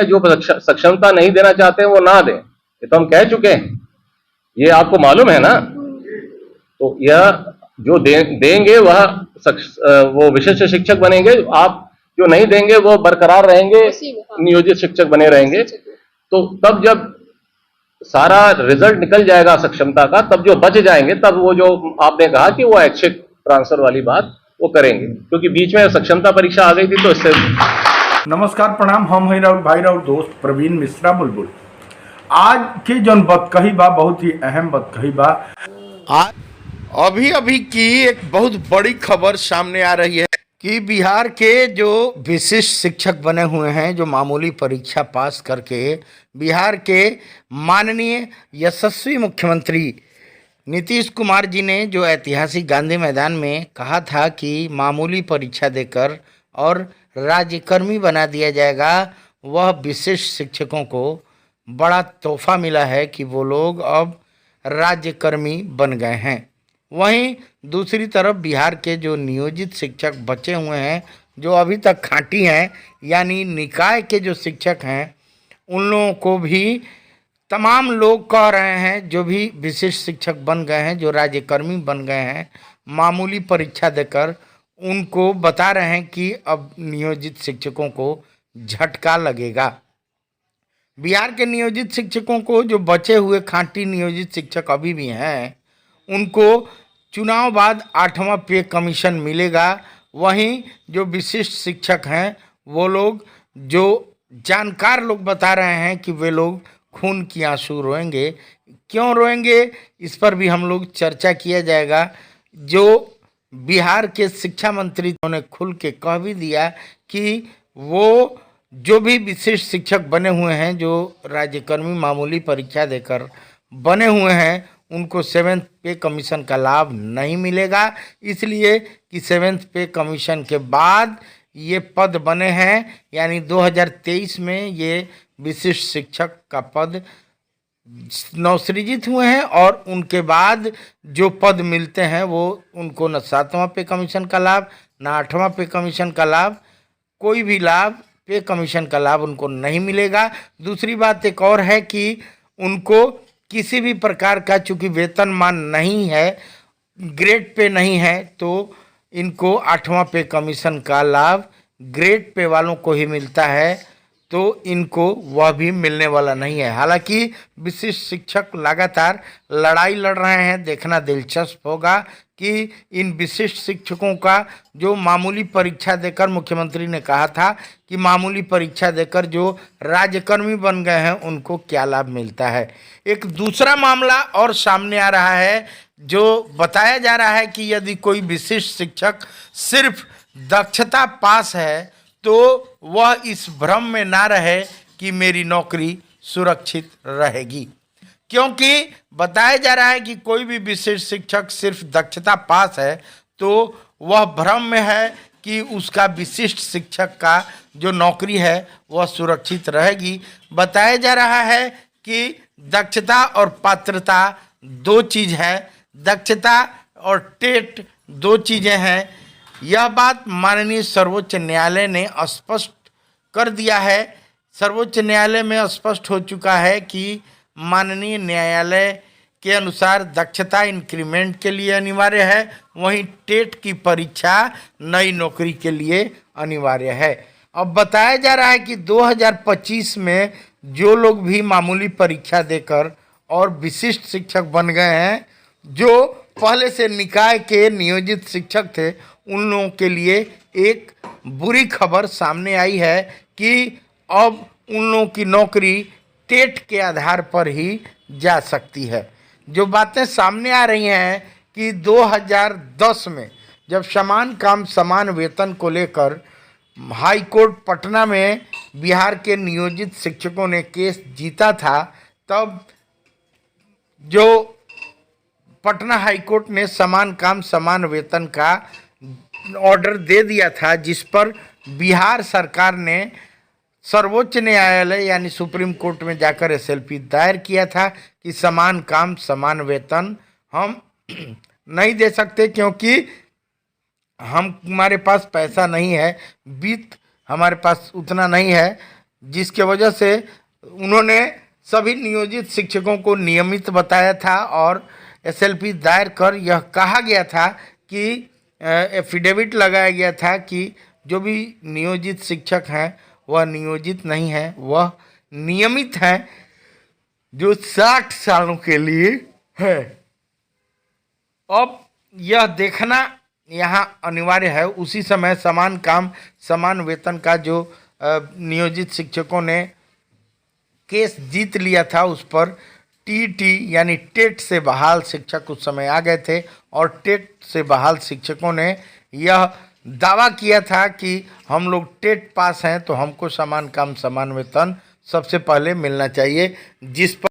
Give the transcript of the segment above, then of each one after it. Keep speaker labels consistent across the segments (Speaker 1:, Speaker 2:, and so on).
Speaker 1: जो सक्षमता नहीं देना चाहते हैं वो ना दें, ये तो हम कह चुके हैं, ये आपको मालूम है ना। तो यह जो देंगे वह वो विशिष्ट शिक्षक बनेंगे, आप जो नहीं देंगे वो बरकरार रहेंगे, नियोजित शिक्षक बने रहेंगे। तो तब जब सारा रिजल्ट निकल जाएगा सक्षमता का, तब जो बच जाएंगे, तब वो जो आपने कहा कि वो ऐच्छिक ट्रांसफर वाली बात वो करेंगे, क्योंकि बीच में सक्षमता परीक्षा आ गई थी तो इससे।
Speaker 2: नमस्कार प्रणाम, हम हैं राहुल भाई राहुल दोस्त प्रवीण मिश्रा बुलबुल। आज की जौन बात कही बा बहुत ही अहम बात कही बा। आज अभी की एक बहुत बड़ी खबर सामने आ रही है कि बिहार के जो विशिष्ट शिक्षक बने हुए हैं, जो मामूली परीक्षा पास करके बिहार के माननीय यशस्वी मुख्यमंत्री नीतीश कुमार जी ने जो ऐतिहासिक गांधी मैदान में कहा था कि मामूली परीक्षा देकर और राज्यकर्मी बना दिया जाएगा, वह विशिष्ट शिक्षकों को बड़ा तोहफा मिला है कि वो लोग अब राज्यकर्मी बन गए हैं। वहीं दूसरी तरफ बिहार के जो नियोजित शिक्षक बचे हुए हैं, जो अभी तक खांटी हैं, यानी निकाय के जो शिक्षक हैं, उन लोगों को भी तमाम लोग कह रहे हैं, जो भी विशिष्ट शिक्षक बन गए हैं, जो राज्यकर्मी बन गए हैं, मामूली परीक्षा देकर उनको बता रहे हैं कि अब नियोजित शिक्षकों को झटका लगेगा। बिहार के नियोजित शिक्षकों को, जो बचे हुए खांटी नियोजित शिक्षक अभी भी हैं, उनको चुनाव बाद 8वां पे कमीशन मिलेगा। वहीं जो विशिष्ट शिक्षक हैं, वो लोग, जो जानकार लोग बता रहे हैं कि वे लोग खून की आंसू रोएंगे। क्यों रोएंगे, इस पर भी हम लोग चर्चा किया जाएगा। जो बिहार के शिक्षा मंत्री ने खुल के कह भी दिया कि वो जो भी विशिष्ट शिक्षक बने हुए हैं, जो राज्यकर्मी मामूली परीक्षा देकर बने हुए हैं, उनको 7th पे कमीशन का लाभ नहीं मिलेगा, इसलिए कि 7th पे कमीशन के बाद ये पद बने हैं, यानी 2023 में ये विशिष्ट शिक्षक का पद नवसृजित हुए हैं। और उनके बाद जो पद मिलते हैं वो उनको न 7वां पे कमीशन का लाभ, न 8वां पे कमीशन का लाभ, कोई भी लाभ, पे कमीशन का लाभ उनको नहीं मिलेगा। दूसरी बात एक और है कि उनको किसी भी प्रकार का, चूँकि वेतनमान नहीं है, ग्रेड पे नहीं है, तो इनको 8वां पे कमीशन का लाभ ग्रेड पे वालों को ही मिलता है, तो इनको वह भी मिलने वाला नहीं है। हालांकि विशिष्ट शिक्षक लगातार लड़ाई लड़ रहे हैं। देखना दिलचस्प होगा कि इन विशिष्ट शिक्षकों का, जो मामूली परीक्षा देकर, मुख्यमंत्री ने कहा था कि मामूली परीक्षा देकर जो राज्यकर्मी बन गए हैं, उनको क्या लाभ मिलता है। एक दूसरा मामला और सामने आ रहा है, जो बताया जा रहा है कि यदि कोई विशिष्ट शिक्षक सिर्फ दक्षता पास है, तो वह इस भ्रम में ना रहे कि मेरी नौकरी सुरक्षित रहेगी, क्योंकि बताया जा रहा है कि कोई भी विशिष्ट शिक्षक सिर्फ दक्षता पास है तो वह भ्रम में है कि उसका विशिष्ट शिक्षक का जो नौकरी है वह सुरक्षित रहेगी। बताया जा रहा है कि दक्षता और पात्रता दो चीज़ है, दक्षता और टेट दो चीज़ें हैं। यह बात माननीय सर्वोच्च न्यायालय ने स्पष्ट कर दिया है। सर्वोच्च न्यायालय में स्पष्ट हो चुका है कि माननीय न्यायालय के अनुसार दक्षता इंक्रीमेंट के लिए अनिवार्य है, वहीं टेट की परीक्षा नई नौकरी के लिए अनिवार्य है। अब बताया जा रहा है कि 2025 में जो लोग भी मामूली परीक्षा देकर और विशिष्ट शिक्षक बन गए हैं, जो पहले से निकाय के नियोजित शिक्षक थे, उन लोगों के लिए एक बुरी खबर सामने आई है कि अब उन लोगों की नौकरी टेट के आधार पर ही जा सकती है। जो बातें सामने आ रही हैं कि 2010 में जब समान काम समान वेतन को लेकर हाई कोर्ट पटना में बिहार के नियोजित शिक्षकों ने केस जीता था, तब जो पटना हाई कोर्ट ने समान काम समान वेतन का ऑर्डर दे दिया था, जिस पर बिहार सरकार ने सर्वोच्च न्यायालय यानी सुप्रीम कोर्ट में जाकर एसएलपी दायर किया था कि समान काम समान वेतन हम नहीं दे सकते, क्योंकि हमारे पास पैसा नहीं है, वित्त हमारे पास उतना नहीं है जिसके वजह से उन्होंने सभी नियोजित शिक्षकों को नियमित बताया था और एसएलपी दायर कर यह कहा गया था कि एफिडेविट लगाया गया था कि जो भी नियोजित शिक्षक हैं वह नियोजित नहीं है, वह नियमित हैं जो 60 सालों के लिए है। अब यह देखना यहाँ अनिवार्य है। उसी समय समान काम समान वेतन का जो नियोजित शिक्षकों ने केस जीत लिया था, उस पर टीटी यानी टेट से बहाल शिक्षक उस समय आ गए थे और टेट से बहाल शिक्षकों ने यह दावा किया था कि हम लोग टेट पास हैं तो हमको समान काम समान वेतन सबसे पहले मिलना चाहिए, जिस पर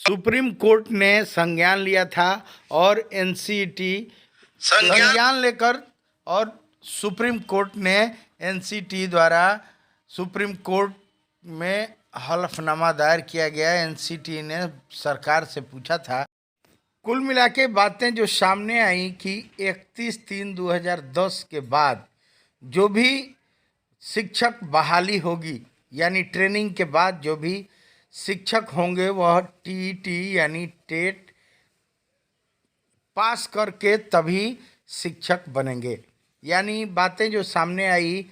Speaker 2: सुप्रीम कोर्ट ने संज्ञान लिया था और एनसीटी संज्ञान लेकर और सुप्रीम कोर्ट ने एनसीटी द्वारा सुप्रीम कोर्ट में हलफनामा दायर किया गया। एनसीटी ने सरकार से पूछा था। कुल मिला के बातें जो सामने आई कि 31/3/2010 के बाद जो भी शिक्षक बहाली होगी यानी ट्रेनिंग के बाद जो भी शिक्षक होंगे वह टीटी यानी टेट पास करके तभी शिक्षक बनेंगे। यानी बातें जो सामने आई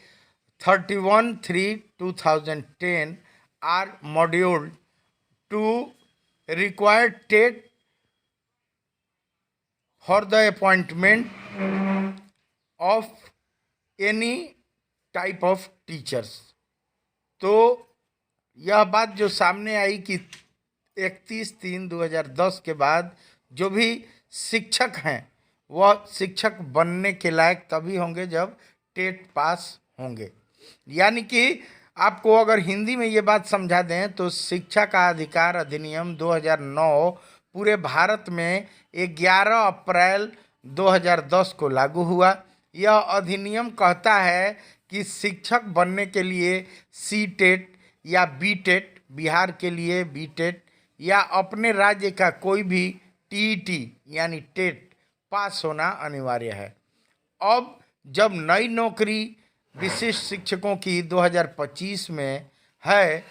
Speaker 2: 31/3/2010 are module to required TET for the appointment of any type of teachers. तो यह बात जो सामने आई कि 31/3/2010 के बाद जो भी शिक्षक हैं वह शिक्षक बनने के लायक तभी होंगे जब टेट पास होंगे। यानी कि आपको अगर हिंदी में ये बात समझा दें तो शिक्षा का अधिकार अधिनियम 2009 पूरे भारत में 11 अप्रैल 2010 को लागू हुआ। यह अधिनियम कहता है कि शिक्षक बनने के लिए सीटेट या बीटेट, बिहार के लिए बीटेट या अपने राज्य का कोई भी टीईटी यानी टेट पास होना अनिवार्य है। अब जब नई नौकरी विशिष्ट शिक्षकों की 2025 में है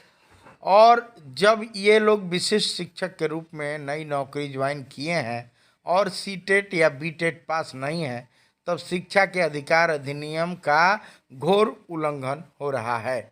Speaker 2: और जब ये लोग विशिष्ट शिक्षक के रूप में नई नौकरी ज्वाइन किए हैं और सीटेट या बीटेट पास नहीं है, तब शिक्षा के अधिकार अधिनियम का घोर उल्लंघन हो रहा है।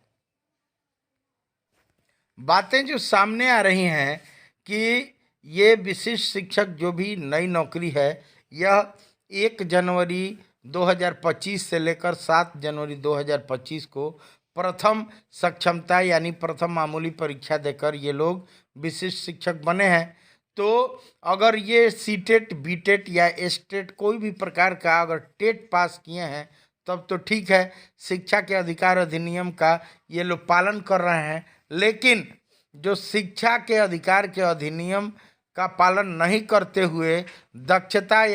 Speaker 2: बातें जो सामने आ रही हैं कि ये विशिष्ट शिक्षक जो भी नई नौकरी है यह 1 जनवरी 2025 से लेकर 7 जनवरी 2025 को प्रथम सक्षमता यानी प्रथम मामूली परीक्षा देकर ये लोग विशिष्ट शिक्षक बने हैं। तो अगर ये सीटेट, बीटेट या एसटेट कोई भी प्रकार का अगर टेट पास किए हैं तब तो ठीक है, शिक्षा के अधिकार अधिनियम का ये लोग पालन कर रहे हैं। लेकिन जो शिक्षा के अधिकार के अधिनियम का पालन नहीं करते हुए दक्षता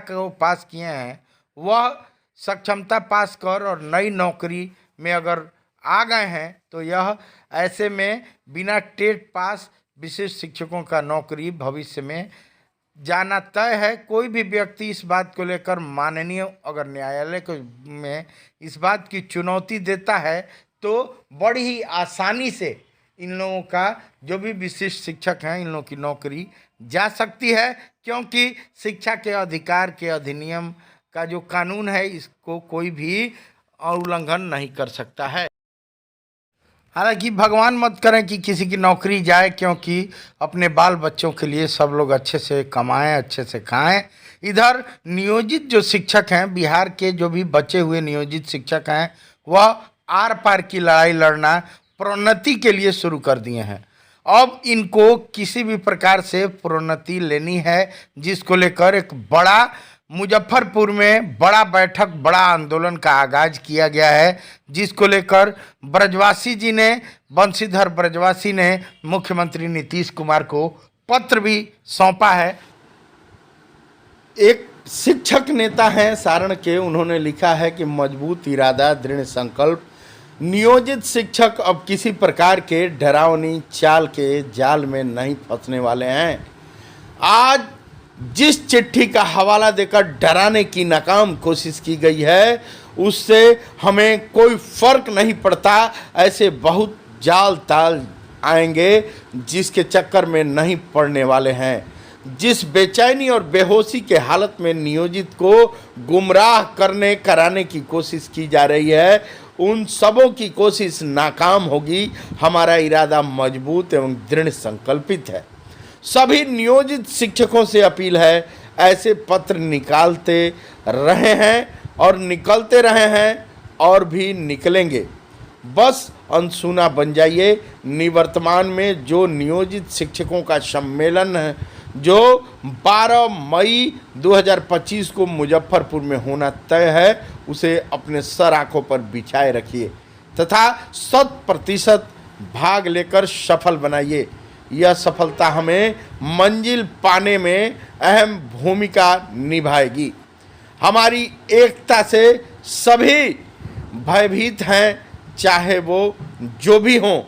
Speaker 2: को पास किए हैं, वह सक्षमता पास कर और नई नौकरी में अगर आ गए हैं तो यह ऐसे में बिना टेट पास विशिष्ट शिक्षकों का नौकरी भविष्य में जाना तय है। कोई भी व्यक्ति इस बात को लेकर माननीय अगर न्यायालय को में इस बात की चुनौती देता है तो बड़ी ही आसानी से इन लोगों का जो भी विशिष्ट शिक्षक हैं इन लोगों की नौकरी जा सकती है, क्योंकि शिक्षा के अधिकार के अधिनियम का जो कानून है इसको कोई भी उल्लंघन नहीं कर सकता है। हालांकि भगवान मत करें कि किसी की नौकरी जाए, क्योंकि अपने बाल बच्चों के लिए सब लोग अच्छे से कमाएं, अच्छे से खाएं। इधर नियोजित जो शिक्षक हैं, बिहार के जो भी बचे हुए नियोजित शिक्षक हैं, वह आर पार की लड़ाई लड़ना प्रोन्नति के लिए शुरू कर दिए हैं। अब इनको किसी भी प्रकार से प्रोन्नति लेनी है, जिसको लेकर एक बड़ा मुजफ्फरपुर में बड़ा बैठक, बड़ा आंदोलन का आगाज किया गया है, जिसको लेकर ब्रजवासी जी ने, बंशीधर ब्रजवासी ने मुख्यमंत्री नीतीश कुमार को पत्र भी सौंपा है। एक शिक्षक नेता हैं सारण के, उन्होंने लिखा है कि मजबूत इरादा, दृढ़ संकल्प, नियोजित शिक्षक अब किसी प्रकार के डरावनी चाल के जाल में नहीं फंसने वाले हैं। आज जिस चिट्ठी का हवाला देकर डराने की नाकाम कोशिश की गई है उससे हमें कोई फर्क नहीं पड़ता। ऐसे बहुत जाल ताल आएंगे जिसके चक्कर में नहीं पड़ने वाले हैं। जिस बेचैनी और बेहोशी के हालत में नियोजित को गुमराह कराने की कोशिश की जा रही है, उन सबों की कोशिश नाकाम होगी। हमारा इरादा मजबूत एवं दृढ़ संकल्पित है। सभी नियोजित शिक्षकों से अपील है, ऐसे पत्र निकालते रहे हैं और निकलते रहे हैं और भी निकलेंगे। बस अनसुना बन जाइए। निवर्तमान में जो नियोजित शिक्षकों का सम्मेलन है, जो 12 मई 2025 को मुजफ्फरपुर में होना तय है, उसे अपने सर आंखों पर बिछाए रखिए तथा 100% भाग लेकर सफल बनाइए। यह सफलता हमें मंजिल पाने में अहम भूमिका निभाएगी। हमारी एकता से सभी भयभीत हैं, चाहे वो जो भी हों।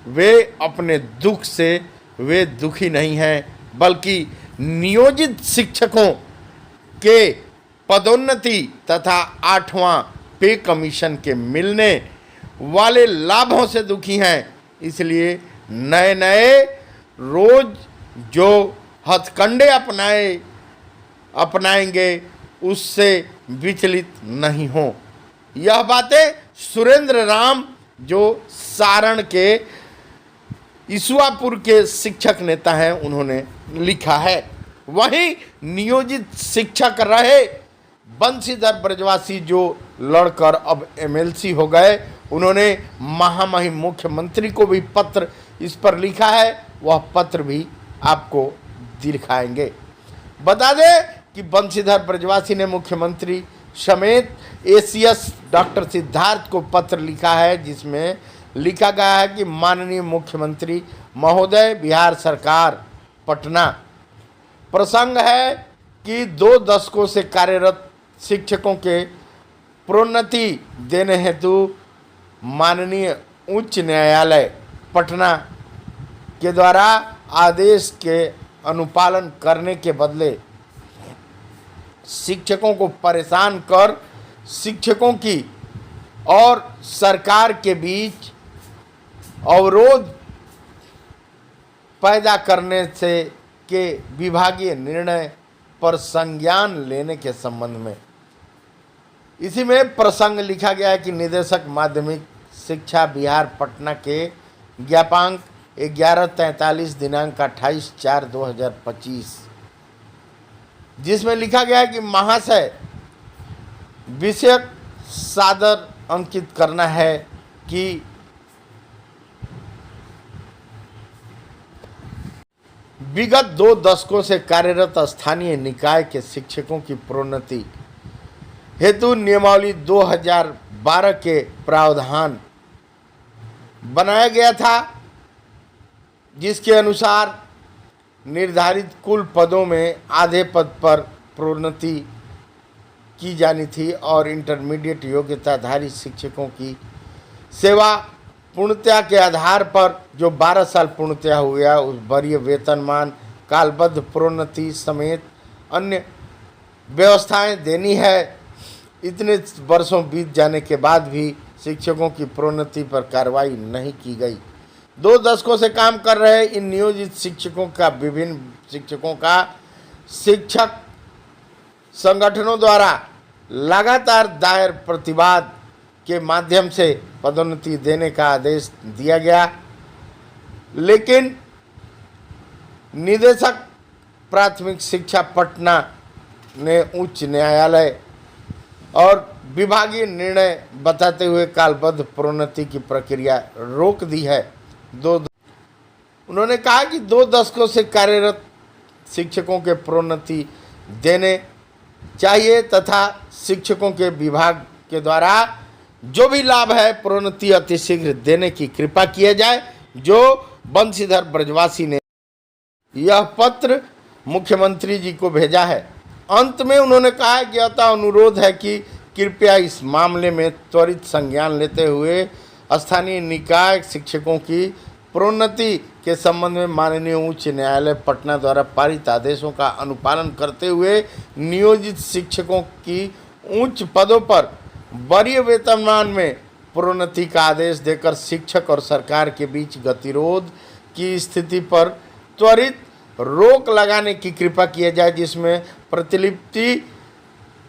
Speaker 2: वे अपने दुख से वे दुखी नहीं हैं, बल्कि नियोजित शिक्षकों के पदोन्नति तथा 8वां पे कमीशन के मिलने वाले लाभों से दुखी हैं। इसलिए नए नए रोज जो हथकंडे अपनाएंगे उससे विचलित नहीं हो। यह बातें सुरेंद्र राम जो सारण के ईसुआपुर के शिक्षक नेता हैं, उन्होंने लिखा है। वहीं नियोजित शिक्षक रहे बंशीधर ब्रजवासी जो लड़कर अब एमएलसी हो गए, उन्होंने महामहिम मुख्यमंत्री को भी पत्र इस पर लिखा है। वह पत्र भी आपको दिखाएंगे। बता दें कि बंशीधर ब्रजवासी ने मुख्यमंत्री समेत एसीएस डॉक्टर सिद्धार्थ को पत्र लिखा है, जिसमें लिखा गया है कि माननीय मुख्यमंत्री महोदय, बिहार सरकार पटना, प्रसंग है कि 2 दशकों से कार्यरत शिक्षकों के प्रोन्नति देने हेतु माननीय उच्च न्यायालय पटना के द्वारा आदेश के अनुपालन करने के बदले शिक्षकों को परेशान कर शिक्षकों की और सरकार के बीच अवरोध पैदा करने से के विभागीय निर्णय पर संज्ञान लेने के संबंध में इसी में प्रसंग लिखा गया है कि निदेशक माध्यमिक शिक्षा बिहार पटना के ज्ञापांक 1143 दिनांक 28/4/2025, जिसमें लिखा गया है कि महाशय, विषयक सादर अंकित करना है कि विगत 2 दशकों से कार्यरत स्थानीय निकाय के शिक्षकों की प्रोन्नति हेतु नियमावली 2012 के प्रावधान बनाया गया था, जिसके अनुसार निर्धारित कुल पदों में आधे पद पर प्रोन्नति की जानी थी और इंटरमीडिएट योग्यताधारी शिक्षकों की सेवा पूर्णतया के आधार पर जो 12 साल पूर्णतया हो गया, उस वरीय वेतनमान, कालबद्ध प्रोन्नति समेत अन्य व्यवस्थाएं देनी है। इतने वर्षों बीत जाने के बाद भी शिक्षकों की प्रोन्नति पर कार्रवाई नहीं की गई। 2 दशकों से काम कर रहे इन नियोजित शिक्षकों का विभिन्न शिक्षकों का शिक्षक संगठनों द्वारा लगातार दायर प्रतिवाद के माध्यम से पदोन्नति देने का आदेश दिया गया, लेकिन निदेशक प्राथमिक शिक्षा पटना ने उच्च न्यायालय और विभागीय निर्णय बताते हुए कालबद्ध प्रोन्नति की प्रक्रिया रोक दी है। उन्होंने कहा कि 2 दशकों से कार्यरत शिक्षकों के प्रोन्नति देने चाहिए तथा शिक्षकों के विभाग के द्वारा जो भी लाभ है प्रोन्नति अतिशीघ्र देने की कृपा किया जाए। जो बंशीधर ब्रजवासी ने यह पत्र मुख्यमंत्री जी को भेजा है। अंत में उन्होंने कहा कि अतः अनुरोध है कि कृपया इस मामले में त्वरित संज्ञान लेते हुए स्थानीय निकाय शिक्षकों की प्रोन्नति के संबंध में माननीय उच्च न्यायालय पटना द्वारा पारित आदेशों का अनुपालन करते हुए नियोजित शिक्षकों की उच्च पदों पर वरीय वेतनमान में प्रोन्नति का आदेश देकर शिक्षक और सरकार के बीच गतिरोध की स्थिति पर त्वरित रोक लगाने की कृपा किया जाए, जिसमें प्रतिलिपि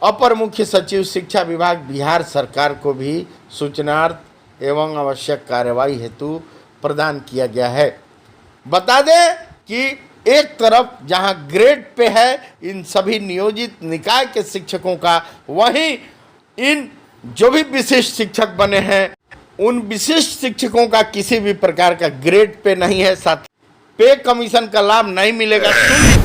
Speaker 2: अपर मुख्य सचिव शिक्षा विभाग बिहार सरकार को भी सूचनार्थ एवं आवश्यक कार्यवाही हेतु प्रदान किया गया है। बता दें कि एक तरफ जहां ग्रेड पे है इन सभी नियोजित निकाय के शिक्षकों का, वहीं इन जो भी विशिष्ट शिक्षक बने हैं उन विशिष्ट शिक्षकों का किसी भी प्रकार का ग्रेड पे नहीं है, साथ पे कमीशन का लाभ नहीं मिलेगा।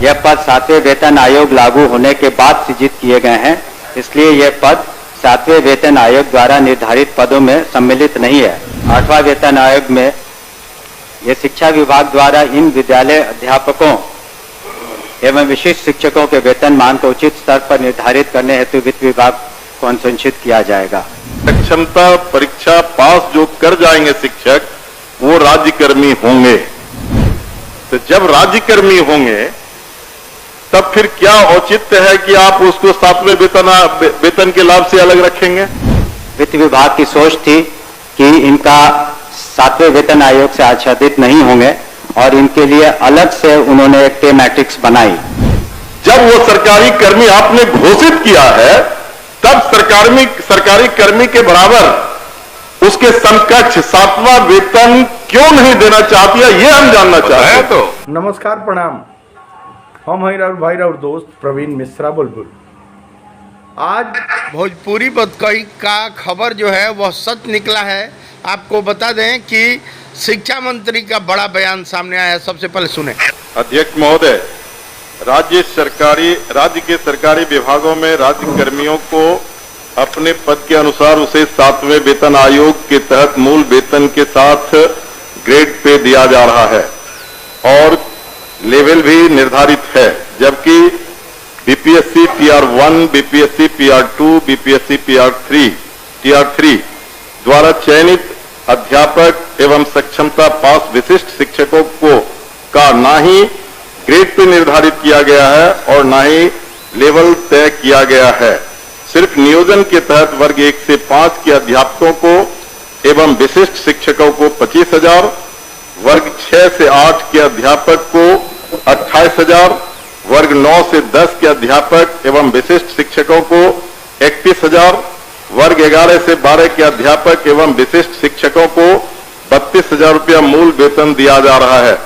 Speaker 3: यह पद 7वें वेतन आयोग लागू होने के बाद सृजित किए गए हैं, इसलिए यह पद 7वें वेतन आयोग द्वारा निर्धारित पदों में सम्मिलित नहीं है। 8वां वेतन आयोग में यह शिक्षा विभाग द्वारा इन विद्यालय अध्यापकों एवं विशिष्ट शिक्षकों के वेतन मान को उचित स्तर पर निर्धारित करने हेतु वित्त विभाग को अनुशंसित किया जाएगा।
Speaker 4: सक्षमता परीक्षा पास जो कर जाएंगे शिक्षक, वो राज्यकर्मी होंगे। तो जब राज्यकर्मी होंगे तब फिर क्या औचित्य है कि आप उसको 7वें वेतन के लाभ से अलग रखेंगे?
Speaker 3: वित्त विभाग की सोच थी कि इनका 7वें वेतन आयोग से आच्छादित नहीं होंगे और इनके लिए अलग से उन्होंने एक पे मैट्रिक्स बनाई।
Speaker 4: जब वो सरकारी कर्मी आपने घोषित किया है तब सरकारी कर्मी के बराबर उसके समकक्ष 7वां वेतन क्यों नहीं देना चाहती है, ये हम जानना चाहते हैं। तो
Speaker 5: नमस्कार, प्रणाम। हम हैं राहुल भाई और दोस्त प्रवीण मिश्रा बुलबुल।
Speaker 2: आज भोजपुरी बतकही का खबर जो है वह सच निकला है। आपको बता दें कि शिक्षा मंत्री का बड़ा बयान सामने आया है। सबसे पहले सुने।
Speaker 4: अध्यक्ष महोदय, राज्य के सरकारी विभागों में राज्य कर्मियों को अपने पद के अनुसार उसे 7वें वेतन आयोग के तहत मूल वेतन के साथ ग्रेड पे दिया जा रहा है और लेवल भी निर्धारित है, जबकि BPSC PR1, BPSC PR2, BPSC TR3 द्वारा चयनित अध्यापक एवं सक्षमता पास विशिष्ट शिक्षकों को का ना ही ग्रेड पे निर्धारित किया गया है और ना ही लेवल तय किया गया है। सिर्फ नियोजन के तहत वर्ग 1 से 5 के अध्यापकों को एवं विशिष्ट शिक्षकों को 25,000, वर्ग 6 से 8 के अध्यापक को 28,000, वर्ग 9 से 10 के अध्यापक एवं विशिष्ट शिक्षकों को 31,000, वर्ग 11 से 12 के अध्यापक एवं विशिष्ट शिक्षकों को 32,000 रुपया मूल वेतन दिया जा रहा है,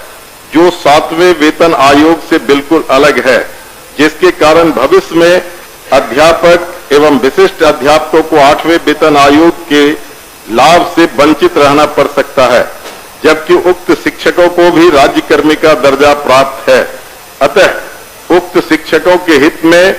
Speaker 4: जो 7वें वेतन आयोग से बिल्कुल अलग है, जिसके कारण भविष्य में अध्यापक एवं विशिष्ट अध्यापकों को 8वें वेतन आयोग के लाभ से वंचित रहना पड़ सकता है, जबकि उक्त शिक्षकों को भी राज्यकर्मी का दर्जा प्राप्त है। अतः उक्त शिक्षकों के हित में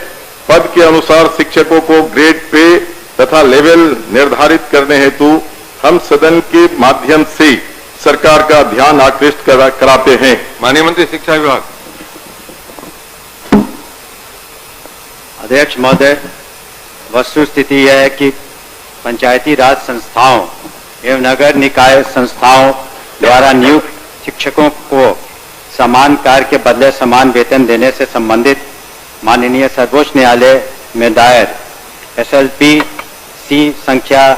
Speaker 4: पद के अनुसार शिक्षकों को ग्रेड पे तथा लेवल निर्धारित करने हेतु हम सदन के माध्यम से सरकार का ध्यान आकृष्ट कराते हैं।
Speaker 1: माननीय मंत्री शिक्षा विभाग।
Speaker 3: अध्यक्ष महोदय, वस्तु स्थिति यह है कि पंचायती राज संस्थाओं एवं नगर निकाय संस्थाओं द्वारा नियुक्त शिक्षकों को समान कार्य के बदले समान वेतन देने से संबंधित माननीय सर्वोच्च न्यायालय में दायर SLP-C संख्या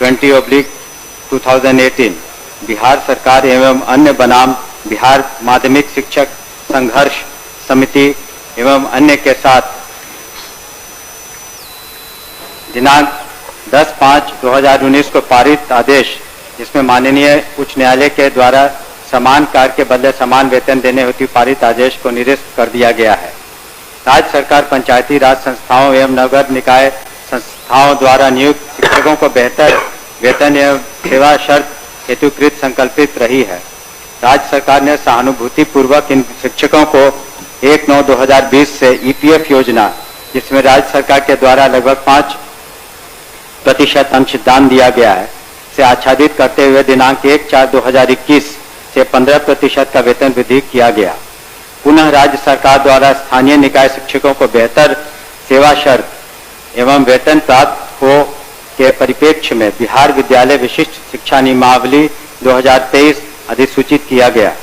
Speaker 3: 20/2018 बिहार सरकार एवं अन्य बनाम बिहार माध्यमिक शिक्षक संघर्ष समिति एवं अन्य के साथ दिनांक 10/5/2019 को पारित आदेश, जिसमें माननीय उच्च न्यायालय के द्वारा समान कार्य के बदले समान वेतन देने हेतु पारित आदेश को निरस्त कर दिया गया है। राज्य सरकार पंचायती राज संस्थाओं एवं नगर निकाय संस्थाओं द्वारा नियुक्त शिक्षकों को बेहतर वेतन एवं सेवा शर्त हेतुकृत संकल्पित रही है। राज्य सरकार ने सहानुभूति पूर्वक इन शिक्षकों को 1/9/2020 से EPF योजना, जिसमें राज्य सरकार के द्वारा लगभग 5% अंशदान दिया गया है, से आच्छादित करते हुए दिनांक 1/4/2021 से 15% का वेतन वृद्धि किया गया। पुनः राज्य सरकार द्वारा स्थानीय निकाय शिक्षकों को बेहतर सेवा शर्त एवं वेतन प्राप्त हो के परिप्रेक्ष्य में बिहार विद्यालय विशिष्ट शिक्षा नियमावली 2023 अधिसूचित किया गया।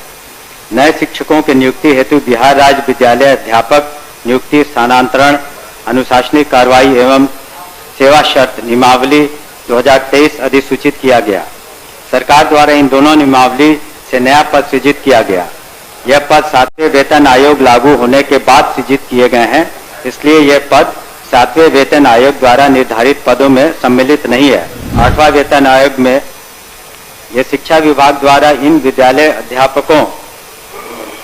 Speaker 3: नए शिक्षकों की नियुक्ति हेतु बिहार राज्य विद्यालय अध्यापक नियुक्ति, स्थानांतरण, अनुशासनिक कार्रवाई एवं सेवा शर्त नियमावली 2023 अधिसूचित किया गया। सरकार द्वारा इन दोनों नियमावली से नया पद सृजित किया गया। यह पद 7वें वेतन आयोग लागू होने के बाद सृजित किए गए हैं, इसलिए यह पद 7वें वेतन आयोग द्वारा निर्धारित पदों में सम्मिलित नहीं है। 8वां वेतन आयोग में यह शिक्षा विभाग द्वारा इन विद्यालय अध्यापकों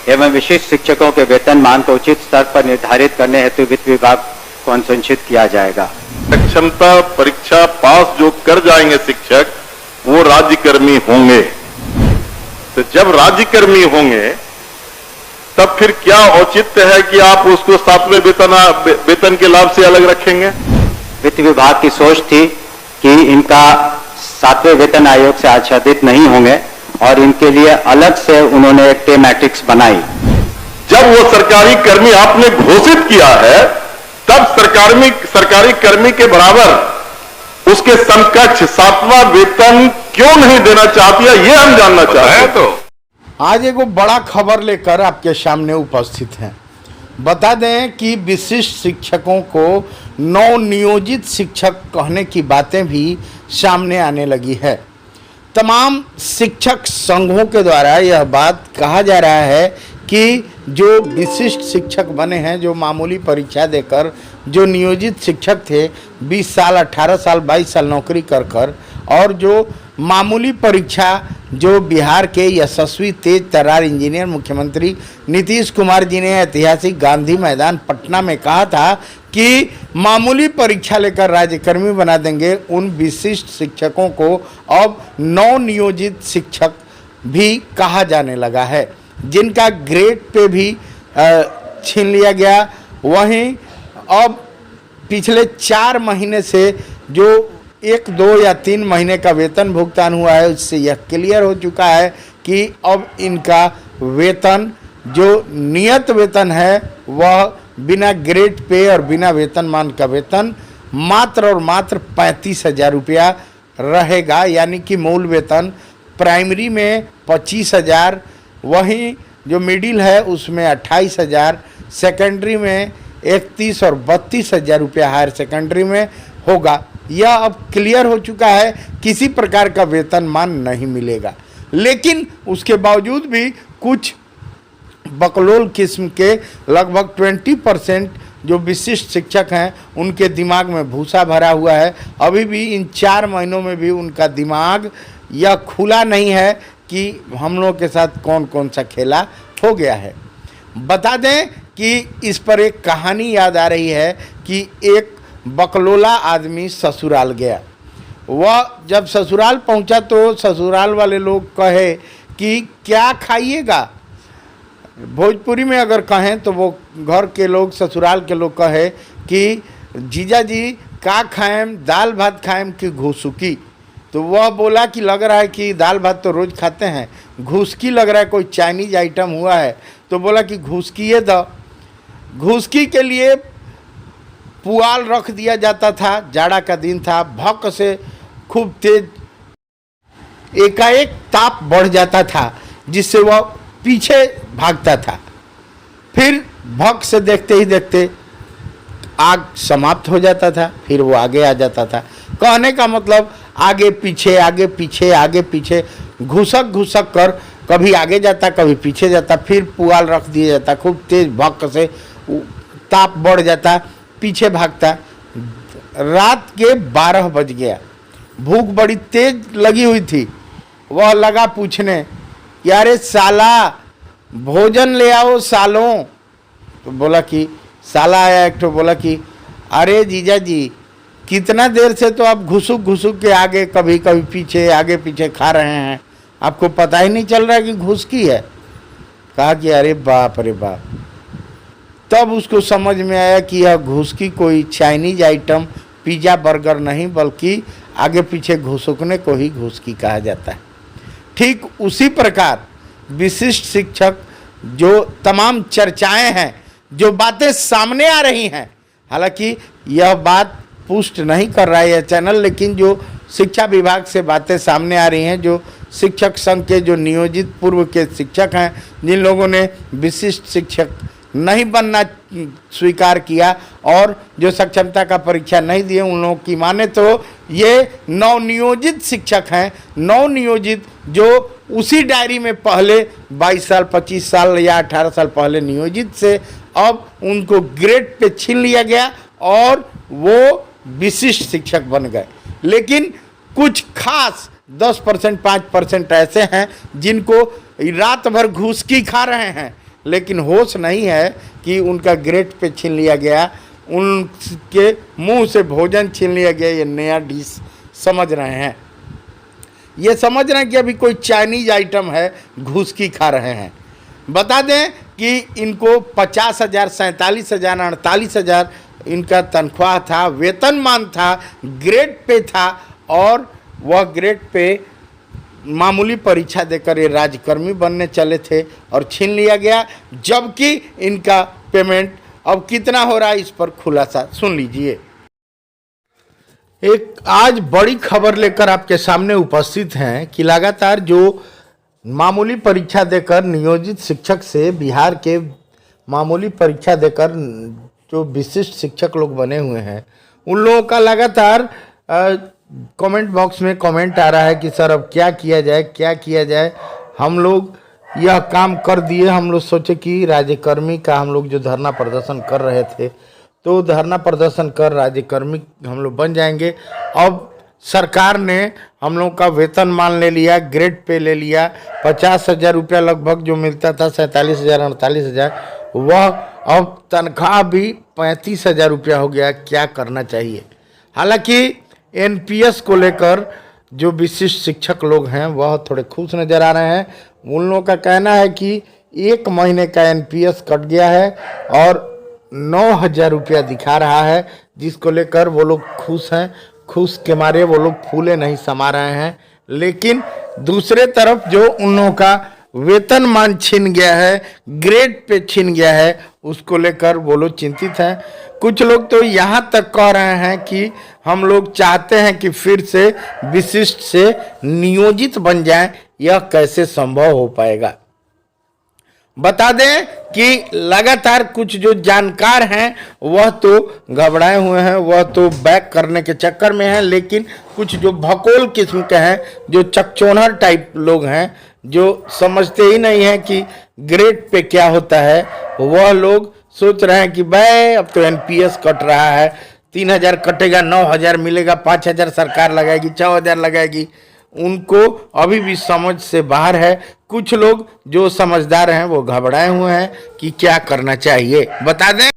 Speaker 3: एवं विशिष्ट शिक्षकों के वेतनमान को उचित स्तर पर निर्धारित करने हेतु वित्त विभाग को अनुशंसित किया जाएगा।
Speaker 4: सक्षमता परीक्षा पास जो कर जाएंगे शिक्षक, वो राज्यकर्मी होंगे। तो जब राज्यकर्मी होंगे तब फिर क्या औचित्य है कि आप उसको 7वें वेतन के लाभ से अलग रखेंगे?
Speaker 3: वित्त विभाग की सोच थी कि इनका 7वें वेतन आयोग से आच्छादित नहीं होंगे और इनके लिए अलग से उन्होंने एक पे मैट्रिक्स बनाई।
Speaker 4: जब वो सरकारी कर्मी आपने घोषित किया है, तब सरकारी कर्मी के बराबर उसके समकक्ष 7वां वेतन क्यों नहीं देना चाहती है, ये हम जानना चाहते हैं। तो
Speaker 2: आज एक बड़ा खबर लेकर आपके सामने उपस्थित हैं। बता दें कि विशिष्ट शिक्षकों को नवनियोजित शिक्षक कहने की बातें भी सामने आने लगी है। तमाम शिक्षक संघों के द्वारा यह बात कहा जा रहा है कि जो विशिष्ट शिक्षक बने हैं, जो मामूली परीक्षा देकर जो नियोजित शिक्षक थे 20 साल 18 साल 22 साल नौकरी कर और जो मामूली परीक्षा जो बिहार के यशस्वी तेज तर्रार इंजीनियर मुख्यमंत्री नीतीश कुमार जी ने ऐतिहासिक गांधी मैदान पटना में कहा था कि मामूली परीक्षा लेकर राज्यकर्मी बना देंगे, उन विशिष्ट शिक्षकों को अब नवनियोजित शिक्षक भी कहा जाने लगा है, जिनका ग्रेड पे भी छीन लिया गया। वहीं अब पिछले 4 महीने से जो 1, 2 या 3 महीने का वेतन भुगतान हुआ है, उससे यह क्लियर हो चुका है कि अब इनका वेतन जो नियत वेतन है वह बिना ग्रेड पे और बिना वेतनमान का वेतन मात्र और मात्र 35,000 रुपया रहेगा। यानी कि मूल वेतन प्राइमरी में 25,000, वहीं जो मिडिल है उसमें 28,000, सेकेंडरी में 31 और 32,000 रुपया हायर सेकेंडरी में होगा। यह अब क्लियर हो चुका है, किसी प्रकार का वेतनमान नहीं मिलेगा। लेकिन उसके बावजूद भी कुछ बकलोल किस्म के लगभग 20% जो विशिष्ट शिक्षक हैं उनके दिमाग में भूसा भरा हुआ है। अभी भी इन 4 महीनों में भी उनका दिमाग यह खुला नहीं है कि हम लोग के साथ कौन कौन सा खेला हो गया है। बता दें कि इस पर एक कहानी याद आ रही है कि एक बकलोला आदमी ससुराल गया। वह जब ससुराल पहुंचा तो ससुराल वाले लोग कहे कि क्या खाइएगा। भोजपुरी में अगर कहें तो वो घर के लोग, ससुराल के लोग कहे कि जीजा जी का खाएम, दाल भात खाएम कि घुसुकी। तो वह बोला कि लग रहा है कि दाल भात तो रोज़ खाते हैं, घुसकी लग रहा है कोई चाइनीज आइटम हुआ है। तो बोला कि घुसकी दो। घुसकी के लिए पुआल रख दिया जाता था, जाड़ा का दिन था, भक से खूब तेज एकाएक ताप बढ़ जाता था जिससे वह पीछे भागता था। फिर भक से देखते ही देखते आग समाप्त हो जाता था, फिर वो आगे आ जाता था। कहने का मतलब आगे पीछे आगे पीछे आगे पीछे घुसक घुसक कर कभी आगे जाता कभी पीछे जाता, फिर पुआल रख दिया जाता, खूब तेज भक से ताप बढ़ जाता, पीछे भागता। रात के 12 बज गया, भूख बड़ी तेज लगी हुई थी। वह लगा पूछने कि अरे साला भोजन ले आओ सालों। तो बोला कि साला आया एक तो, बोला कि अरे जीजा जी कितना देर से तो आप घुसुक घुसुक के आगे कभी कभी पीछे आगे पीछे खा रहे हैं, आपको पता ही नहीं चल रहा कि घुसकी है। कहा कि अरे बाप रे बाप। तब उसको समझ में आया कि यह घुसकी कोई चाइनीज आइटम पिज़्ज़ा बर्गर नहीं, बल्कि आगे पीछे घुसकने को ही घुसकी कहा जाता है। ठीक उसी प्रकार विशिष्ट शिक्षक जो तमाम चर्चाएं हैं, जो बातें सामने आ रही हैं, हालांकि यह बात पुष्ट नहीं कर रहा है यह चैनल, लेकिन जो शिक्षा विभाग से बातें सामने आ रही हैं, जो शिक्षक संघ के जो नियोजित पूर्व के शिक्षक हैं, जिन लोगों ने विशिष्ट शिक्षक नहीं बनना स्वीकार किया और जो सक्षमता का परीक्षा नहीं दिए उन लोगों की माने तो ये नवनियोजित शिक्षक हैं, नवनियोजित जो उसी डायरी में पहले 22 साल 25 साल या 18 साल पहले नियोजित से अब उनको ग्रेड पे छीन लिया गया और वो विशिष्ट शिक्षक बन गए। लेकिन कुछ खास 10% 5% ऐसे हैं जिनको रात भर घूस की खा रहे हैं, लेकिन होश नहीं है कि उनका ग्रेड पे छीन लिया गया, उनके मुंह से भोजन छीन लिया गया। ये नया डिश समझ रहे हैं, ये समझ रहे हैं कि अभी कोई चाइनीज आइटम है, घूस की खा रहे हैं। बता दें कि इनको 50,000 47,000 48,000 इनका तनख्वाह था, वेतनमान था, ग्रेड पे था और वह ग्रेड पे मामूली परीक्षा देकर ये राज्यकर्मी बनने चले थे और छीन लिया गया। जबकि इनका पेमेंट अब कितना हो रहा है इस पर खुलासा सुन लीजिए। एक आज बड़ी खबर लेकर आपके सामने उपस्थित हैं कि लगातार जो मामूली परीक्षा देकर नियोजित शिक्षक से बिहार के मामूली परीक्षा देकर जो विशिष्ट शिक्षक लोग बने हुए हैं उन लोगों का लगातार कमेंट बॉक्स में कमेंट आ रहा है कि सर अब क्या किया जाए, क्या किया जाए। हम लोग यह काम कर दिए, हम लोग सोचे कि राज्यकर्मी का हम लोग जो धरना प्रदर्शन कर रहे थे तो धरना प्रदर्शन कर राज्यकर्मी हम लोग बन जाएंगे। अब सरकार ने हम लोग का वेतन मान ले लिया, ग्रेड पे ले लिया, 50,000 रुपया लगभग जो मिलता था 47,000 48,000, वह अब तनख्वाह भी 35,000 रुपया हो गया। क्या करना चाहिए? हालांकि एनपीएस को लेकर जो विशिष्ट शिक्षक लोग हैं वह थोड़े खुश नज़र आ रहे हैं। उन लोगों का कहना है कि 1 महीने का एनपीएस कट गया है और 9,000 रुपया दिखा रहा है, जिसको लेकर वो लोग खुश हैं। खुश के मारे वो लोग फूले नहीं समा रहे हैं। लेकिन दूसरे तरफ जो उन लोगों का वेतनमान छीन गया है, ग्रेड पे छीन गया है, उसको लेकर वो लोग चिंतित हैं। कुछ लोग तो यहाँ तक कह रहे हैं कि हम लोग चाहते हैं कि फिर से विशिष्ट से नियोजित बन जाएं। यह कैसे संभव हो पाएगा? बता दें कि लगातार कुछ जो जानकार हैं वह तो घबराए हुए हैं, वह तो बैक करने के चक्कर में हैं। लेकिन कुछ जो भकोल किस्म के हैं, जो चकचोनर टाइप लोग हैं, जो समझते ही नहीं हैं कि ग्रेड पे क्या होता है, वह लोग सोच रहे हैं कि भाई अब तो एनपीएस कट रहा है, 3,000 कटेगा, 9,000 मिलेगा, 5,000 सरकार लगाएगी, 6,000 लगाएगी। उनको अभी भी समझ से बाहर है। कुछ लोग जो समझदार हैं वो घबराए हुए हैं कि क्या करना चाहिए। बता दें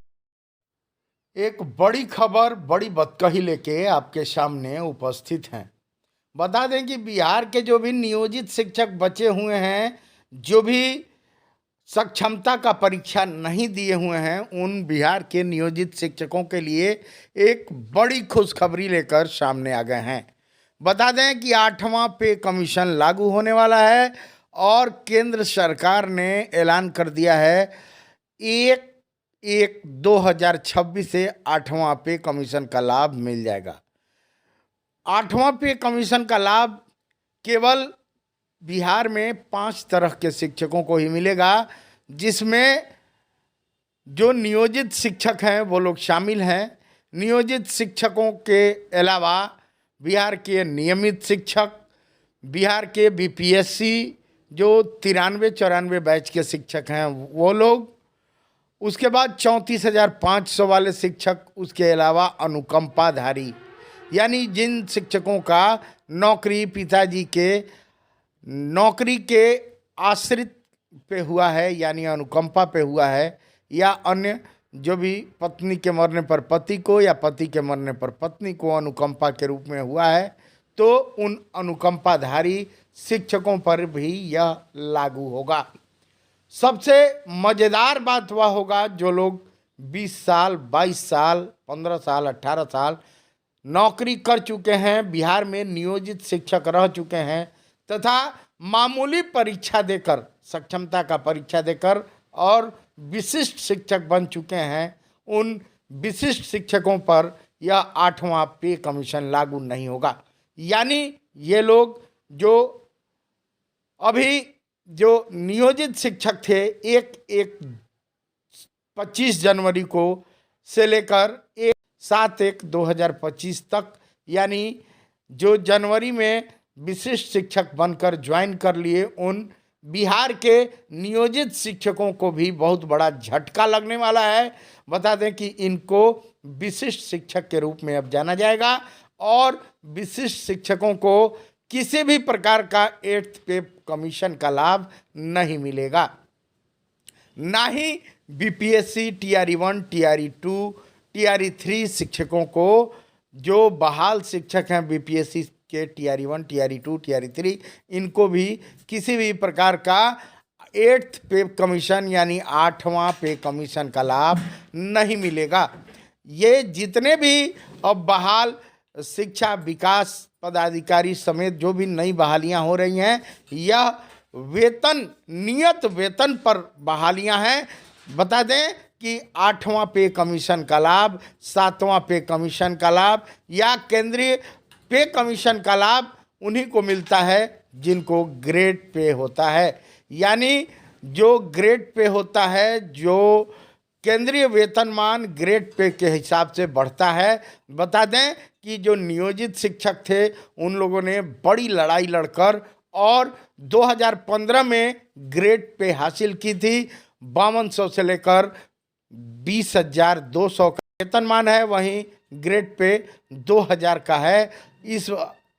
Speaker 2: एक बड़ी खबर, बड़ी बदकही लेके आपके सामने उपस्थित हैं। बता दें कि बिहार के जो भी नियोजित शिक्षक बचे हुए हैं, जो भी सक्षमता का परीक्षा नहीं दिए हुए हैं, उन बिहार के नियोजित शिक्षकों के लिए एक बड़ी खुशखबरी लेकर सामने आ गए हैं। बता दें कि 8वां पे कमीशन लागू होने वाला है और केंद्र सरकार ने ऐलान कर दिया है 1/1/2026 से 8वां पे कमीशन का लाभ मिल जाएगा। 8वां पे कमीशन का लाभ केवल बिहार में 5 तरह के शिक्षकों को ही मिलेगा, जिसमें जो नियोजित शिक्षक हैं वो लोग शामिल हैं। नियोजित शिक्षकों के अलावा बिहार के नियमित शिक्षक, बिहार के बीपीएससी जो 93-94 बैच के शिक्षक हैं वो लोग, उसके बाद 34,500 वाले शिक्षक, उसके अलावा अनुकंपाधारी यानी जिन शिक्षकों का नौकरी पिताजी के नौकरी के आश्रित पे हुआ है यानी अनुकंपा पे हुआ है, या अन्य जो भी पत्नी के मरने पर पति को या पति के मरने पर पत्नी को अनुकंपा के रूप में हुआ है, तो उन अनुकंपाधारी शिक्षकों पर भी यह लागू होगा। सबसे मज़ेदार बात वह होगा जो लोग 20 साल 22 साल 15 साल 18 साल नौकरी कर चुके हैं, बिहार में नियोजित शिक्षक रह चुके हैं तथा मामूली परीक्षा देकर, सक्षमता का परीक्षा देकर और विशिष्ट शिक्षक बन चुके हैं। उन विशिष्ट शिक्षकों पर यह 8वां पे कमीशन लागू नहीं होगा। यानी ये लोग जो अभी जो नियोजित शिक्षक थे, एक 25 जनवरी को से लेकर 7/1/2025 तक, यानी जो जनवरी में विशिष्ट शिक्षक बनकर ज्वाइन कर लिए उन बिहार के नियोजित शिक्षकों को भी बहुत बड़ा झटका लगने वाला है। बता दें कि इनको विशिष्ट शिक्षक के रूप में अब जाना जाएगा और विशिष्ट शिक्षकों को किसी भी प्रकार का 8th पे कमीशन का लाभ नहीं मिलेगा। ना ही बीपीएससी टीआरई 1, टीआरई 2, टीआरई 3 शिक्षकों को, जो बहाल शिक्षक हैं बीपीएससी के टीआरई 1, टीआरई 2, टीआरई 3, इनको भी किसी भी प्रकार का 8th पे कमीशन यानी 8वां पे कमीशन का लाभ नहीं मिलेगा। ये जितने भी अब बहाल शिक्षा विकास पदाधिकारी समेत जो भी नई बहालियां हो रही हैं, यह वेतन, नियत वेतन पर बहालियां हैं। बता दें कि 8वां पे कमीशन का लाभ, 7वां पे कमीशन का लाभ या केंद्रीय पे कमीशन का लाभ उन्हीं को मिलता है जिनको ग्रेड पे होता है। यानी जो ग्रेड पे होता है, जो केंद्रीय वेतनमान ग्रेड पे के हिसाब से बढ़ता है। बता दें कि जो नियोजित शिक्षक थे उन लोगों ने बड़ी लड़ाई लड़कर और 2015 में ग्रेड पे हासिल की थी। 5200 से लेकर 20,200 का वेतनमान है, वहीं ग्रेड पे 2000 का है। इस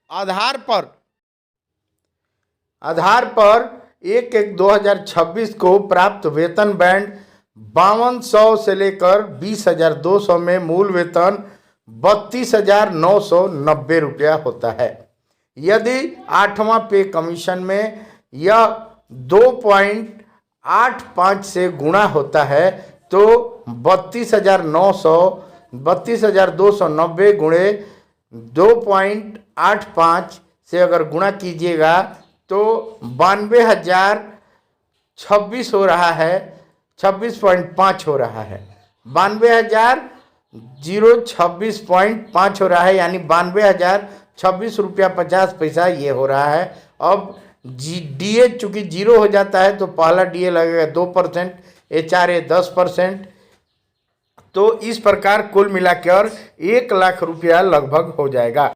Speaker 2: आधार पर 1/1/2026 को प्राप्त वेतन बैंड 5200 से लेकर 20,200 में मूल वेतन 32,990 रुपया होता है। यदि 8वां पे कमीशन में यह 2.85 से गुणा होता है तो 32,290 गुणे 2.85 से अगर गुणा कीजिएगा तो 92,026 हो रहा है, 26.5 हो रहा है, 92,026.5 हो रहा है, यानी 92,026 रुपया 50 पैसा ये हो रहा है। अब डीए चूंकि 0 हो जाता है तो पहला डीए लगेगा 2%, एचआरए 10%। तो इस प्रकार कुल मिलाकर 1 लाख रुपया लगभग हो जाएगा,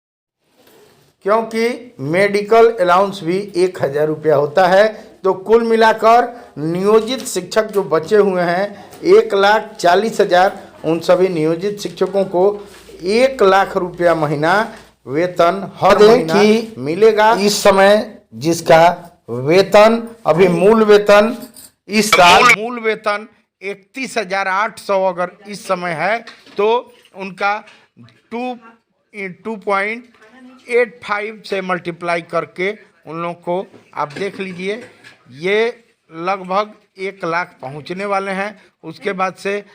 Speaker 2: क्योंकि मेडिकल अलाउंस भी 1,000 रुपया होता है। तो कुल मिलाकर नियोजित शिक्षक जो बचे हुए हैं 1,40,000, उन सभी नियोजित शिक्षकों को 1 लाख रुपया महीना वेतन हर महीना मिलेगा। इस समय जिसका वेतन अभी मूल वेतन इस साल मूल वेतन 31,800 अगर इस समय है तो उनका 2.85 से मल्टीप्लाई करके उन लोगों को आप देख लीजिए, ये लगभग 1 लाख पहुंचने वाले हैं। उसके बाद से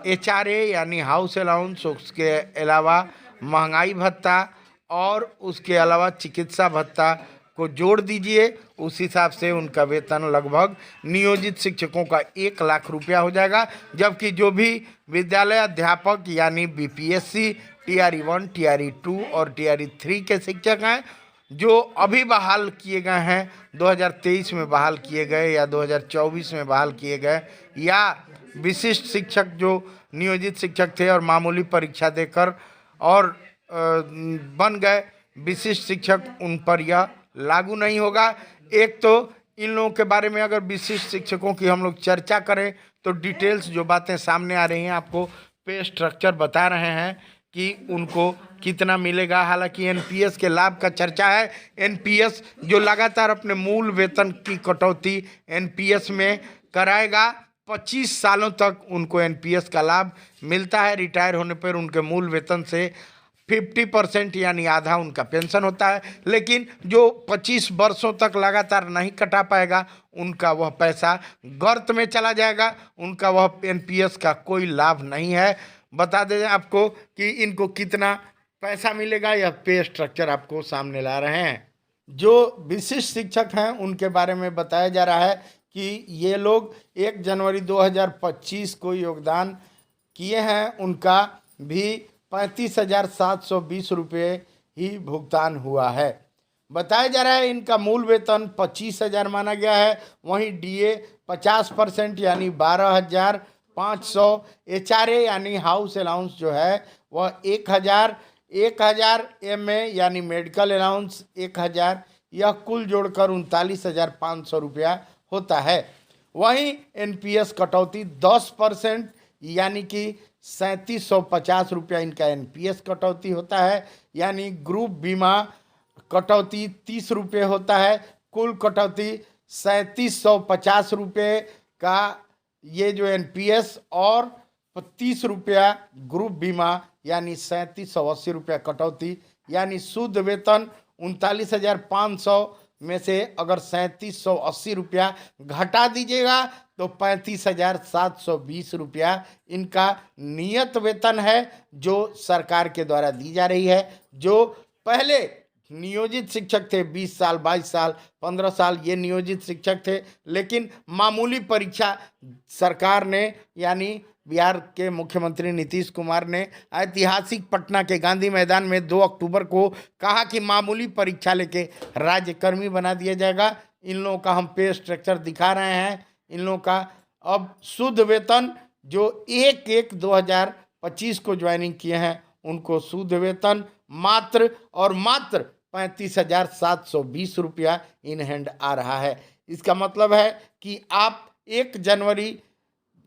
Speaker 2: एचआरए यानी हाउस अलाउंस, उसके अलावा महंगाई भत्ता और उसके अलावा चिकित्सा भत्ता को जोड़ दीजिए, उस हिसाब से उनका वेतन लगभग नियोजित शिक्षकों का 1 लाख रुपया हो जाएगा। जबकि जो भी विद्यालय अध्यापक यानी बीपीएससी टीआरई 1, टीआरई 2 और टीआरई 3 के शिक्षक हैं, जो अभी बहाल किए गए हैं, 2023 में बहाल किए गए या 2024 में बहाल किए गए, या विशिष्ट शिक्षक जो नियोजित शिक्षक थे और मामूली परीक्षा देकर और बन गए विशिष्ट शिक्षक, उन पर यह लागू नहीं होगा। एक तो इन लोगों के बारे में अगर विशिष्ट शिक्षकों की हम लोग चर्चा करें तो डिटेल्स जो बातें सामने आ रही हैं, आपको पे स्ट्रक्चर बता रहे हैं कि उनको कितना मिलेगा। हालांकि एनपीएस के लाभ का चर्चा है, एनपीएस जो लगातार अपने मूल वेतन की कटौती एनपीएस में कराएगा, 25 सालों तक उनको एनपीएस का लाभ मिलता है। रिटायर होने पर उनके मूल वेतन से 50% यानी आधा उनका पेंशन होता है। लेकिन जो 25 वर्षों तक लगातार नहीं कटा पाएगा उनका वह पैसा गर्त में चला जाएगा, उनका वह एनपीएस का कोई लाभ नहीं है। बता दें आपको कि इनको कितना पैसा मिलेगा, यह पे स्ट्रक्चर आपको सामने ला रहे हैं। जो विशिष्ट शिक्षक हैं उनके बारे में बताया जा रहा है कि ये लोग 1 जनवरी 2025 को योगदान किए हैं, उनका भी 35,720 रुपये ही भुगतान हुआ है। बताया जा रहा है इनका मूल वेतन 25,000 माना गया है, वहीं डीए 50% यानी 500 HRA यानी हाउस अलाउंस जो है वह 1000 MA यानी मेडिकल अलाउंस 1000, यह कुल जोड़कर 39,500 रुपया होता है। वहीं NPS कटौती 10% यानी कि 3750 रुपया इनका NPS कटौती होता है। यानी ग्रुप बीमा कटौती 30 रुपये होता है, कुल कटौती 3750 रुपये का ये जो NPS और 30 रुपया ग्रुप बीमा यानी 3780 रुपया कटौती। यानी शुद्ध वेतन 39,500 में से अगर 3780 रुपया घटा दीजिएगा तो 35,720 रुपया इनका नियत वेतन है जो सरकार के द्वारा दी जा रही है। जो पहले नियोजित शिक्षक थे 20 साल 22 साल 15 साल ये नियोजित शिक्षक थे, लेकिन मामूली परीक्षा सरकार ने यानी बिहार के मुख्यमंत्री नीतीश कुमार ने ऐतिहासिक पटना के गांधी मैदान में 2 अक्टूबर को कहा कि मामूली परीक्षा लेके राज्यकर्मी बना दिया जाएगा। इन लोगों का हम पे स्ट्रक्चर दिखा रहे हैं। इन लोगों का अब शुद्ध वेतन जो 1/1/2025 को ज्वाइनिंग किए हैं उनको शुद्ध वेतन मात्र 35,720 रुपया इन हैंड आ रहा है। इसका मतलब है कि आप 1 जनवरी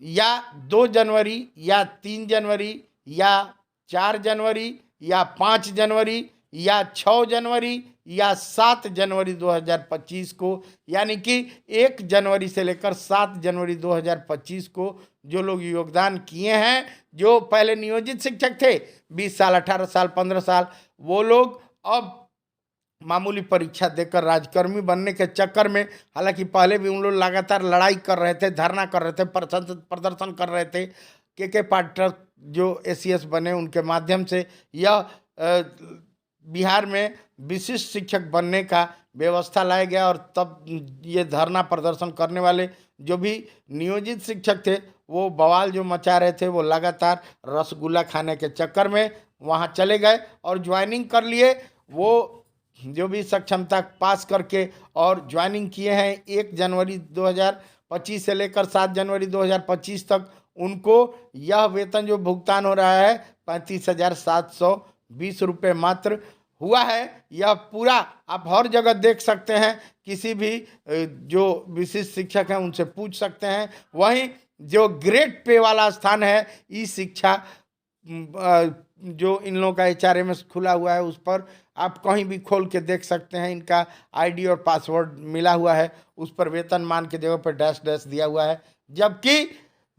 Speaker 2: या 2 जनवरी या 3 जनवरी या 4 जनवरी या 5 जनवरी या 6 जनवरी या 7 जनवरी 2025 को, यानी कि 1 जनवरी से लेकर 7 जनवरी 2025 को जो लोग योगदान किए हैं, जो पहले नियोजित शिक्षक थे 20 साल 18 साल 15 साल, वो लोग अब मामूली परीक्षा देकर राजकर्मी बनने के चक्कर में, हालांकि पहले भी उन लोग लगातार लड़ाई कर रहे थे, धरना कर रहे थे, प्रदर्शन कर रहे थे। के पाठक जो ACS बने उनके माध्यम से यह बिहार में विशिष्ट शिक्षक बनने का व्यवस्था लाया गया और तब ये धरना प्रदर्शन करने वाले जो भी नियोजित शिक्षक थे वो बवाल जो मचा रहे थे, वो लगातार रसगुल्ला खाने के चक्कर में वहाँ चले गए और ज्वाइनिंग कर लिए। वो जो भी सक्षमता पास करके और ज्वाइनिंग किए हैं 1 जनवरी 2025 से लेकर 7 जनवरी 2025 तक, उनको यह वेतन जो भुगतान हो रहा है 35,720 रुपये मात्र हुआ है। यह पूरा आप हर जगह देख सकते हैं, किसी भी जो विशिष्ट शिक्षक हैं उनसे पूछ सकते हैं। वहीं जो ग्रेड पे वाला स्थान है ई शिक्षा जो इन लोगों का HRMS खुला हुआ है, उस पर आप कहीं भी खोल के देख सकते हैं। इनका ID और पासवर्ड मिला हुआ है, उस पर वेतनमान के जगह पर डैश डैश दिया हुआ है। जबकि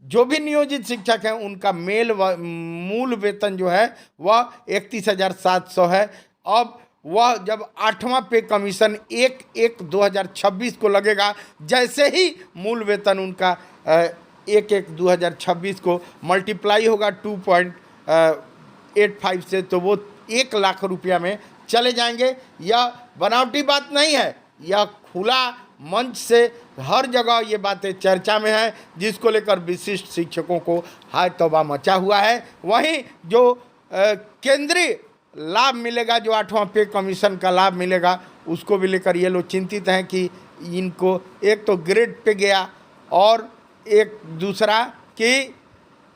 Speaker 2: जो भी नियोजित शिक्षक हैं उनका मूल वेतन जो है वह 31,700 है। अब वह जब 8वां पे कमीशन 1/1/2026 को लगेगा, जैसे ही मूल वेतन उनका 1/1/2026 को मल्टीप्लाई होगा 2.85 से, तो वो 1 लाख रुपया में चले जाएंगे। यह बनावटी बात नहीं है, यह खुला मंच से हर जगह ये बातें चर्चा में है, जिसको लेकर विशिष्ट शिक्षकों को हाय तौबा मचा हुआ है। वहीं जो केंद्रीय लाभ मिलेगा, जो 8वां पे कमीशन का लाभ मिलेगा, उसको भी लेकर ये लोग चिंतित हैं कि इनको एक तो ग्रेड पे गया और एक दूसरा कि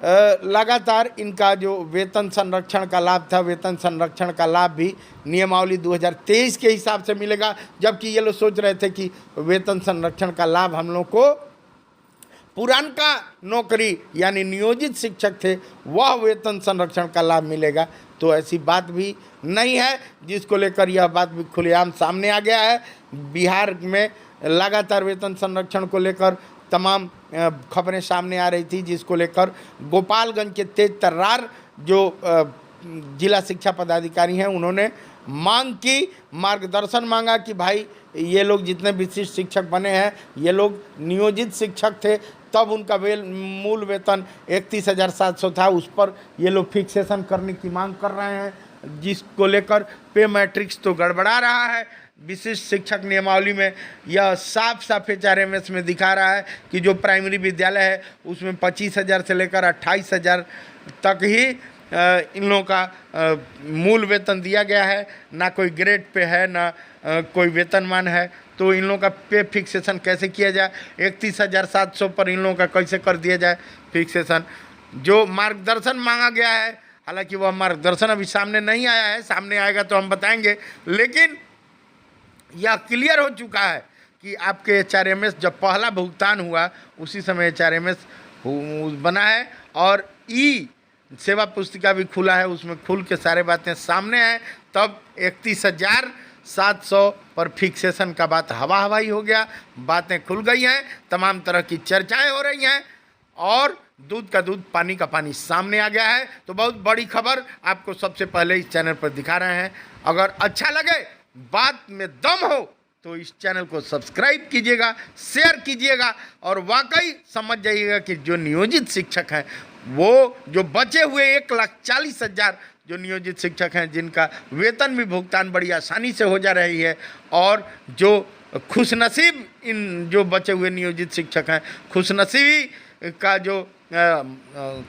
Speaker 2: लगातार इनका जो वेतन संरक्षण का लाभ था, वेतन संरक्षण का लाभ भी नियमावली 2023 के हिसाब से मिलेगा, जबकि ये लोग सोच रहे थे कि वेतन संरक्षण का लाभ हम लोग को पुरानका नौकरी यानी नियोजित शिक्षक थे वह वेतन संरक्षण का लाभ मिलेगा। तो ऐसी बात भी नहीं है, जिसको लेकर यह बात भी खुलेआम सामने आ गया है। बिहार में लगातार वेतन संरक्षण को लेकर तमाम खबरें सामने आ रही थी, जिसको लेकर गोपालगंज के तेज तर्रार जो जिला शिक्षा पदाधिकारी हैं उन्होंने मांग की, मार्गदर्शन मांगा कि भाई ये लोग जितने विशिष्ट शिक्षक बने हैं ये लोग नियोजित शिक्षक थे, तब उनका मूल वेतन 31,700 था, उस पर ये लोग फिक्सेशन करने की मांग कर रहे हैं, जिसको लेकर पे मैट्रिक्स तो गड़बड़ा रहा है। विशिष्ट शिक्षक नियमावली में यह साफ साफ HRMS में दिखा रहा है कि जो प्राइमरी विद्यालय है उसमें 25,000 से लेकर 28,000 तक ही इन लोगों का मूल वेतन दिया गया है, ना कोई ग्रेड पे है ना कोई वेतनमान है। तो इन लोगों का पे फिक्सेशन कैसे किया जाए, 31,700 पर इन लोगों का कैसे कर दिया जाए फिक्सेशन। जो मार्गदर्शन मांगा गया है, हालांकि वह मार्गदर्शन अभी सामने नहीं आया है, सामने आएगा तो हम बताएंगे, लेकिन यह क्लियर हो चुका है कि आपके HRMS जब पहला भुगतान हुआ उसी समय HRMS बना है और ई सेवा पुस्तिका भी खुला है, उसमें खुल के सारे बातें सामने हैं। तब 31,700 पर फिक्सेशन का बात हवा हवाई हो गया, बातें खुल गई हैं, तमाम तरह की चर्चाएं हो रही हैं और दूध का दूध पानी का पानी सामने आ गया है। तो बहुत बड़ी खबर आपको सबसे पहले इस चैनल पर दिखा रहे हैं। अगर अच्छा लगे, बात में दम हो तो इस चैनल को सब्सक्राइब कीजिएगा, शेयर कीजिएगा और वाकई समझ जाइएगा कि जो नियोजित शिक्षक हैं, वो जो बचे हुए 1,40,000 जो नियोजित शिक्षक हैं, जिनका वेतन भी भुगतान बड़ी आसानी से हो जा रही है, और जो खुशनसीब इन जो बचे हुए नियोजित शिक्षक हैं, खुशनसीबी का जो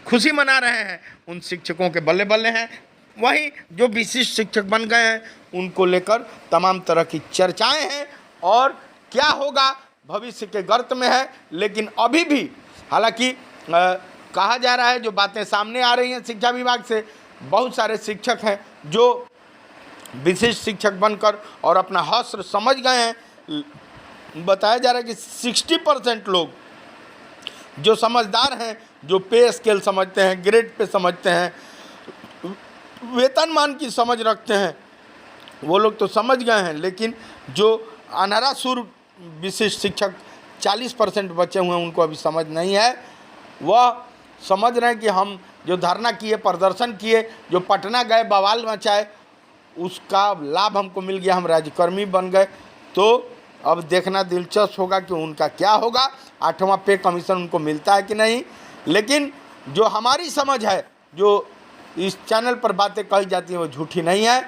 Speaker 2: खुशी मना रहे हैं, उन शिक्षकों के बल्ले बल्ले हैं। वहीं जो विशिष्ट शिक्षक बन गए हैं, उनको लेकर तमाम तरह की चर्चाएं हैं और क्या होगा भविष्य के गर्त में है। लेकिन अभी भी हालांकि कहा जा रहा है, जो बातें सामने आ रही हैं शिक्षा विभाग से, बहुत सारे शिक्षक हैं जो विशिष्ट शिक्षक बनकर और अपना हश्र समझ गए हैं। बताया जा रहा है कि 60% लोग जो समझदार हैं, जो पे स्केल समझते हैं, ग्रेड पे समझते हैं, वेतनमान की समझ रखते हैं, वो लोग तो समझ गए हैं। लेकिन जो अनहरासुर विशिष्ट शिक्षक 40% बचे हुए हैं, उनको अभी समझ नहीं है। वह समझ रहे हैं कि हम जो धरना किए, प्रदर्शन किए, जो पटना गए, बवाल मचाए, उसका लाभ हमको मिल गया, हम राज्यकर्मी बन गए। तो अब देखना दिलचस्प होगा कि उनका क्या होगा, 8वां पे कमीशन उनको मिलता है कि नहीं। लेकिन जो हमारी समझ है, जो इस चैनल पर बातें कही जाती हैं, वो झूठी नहीं है।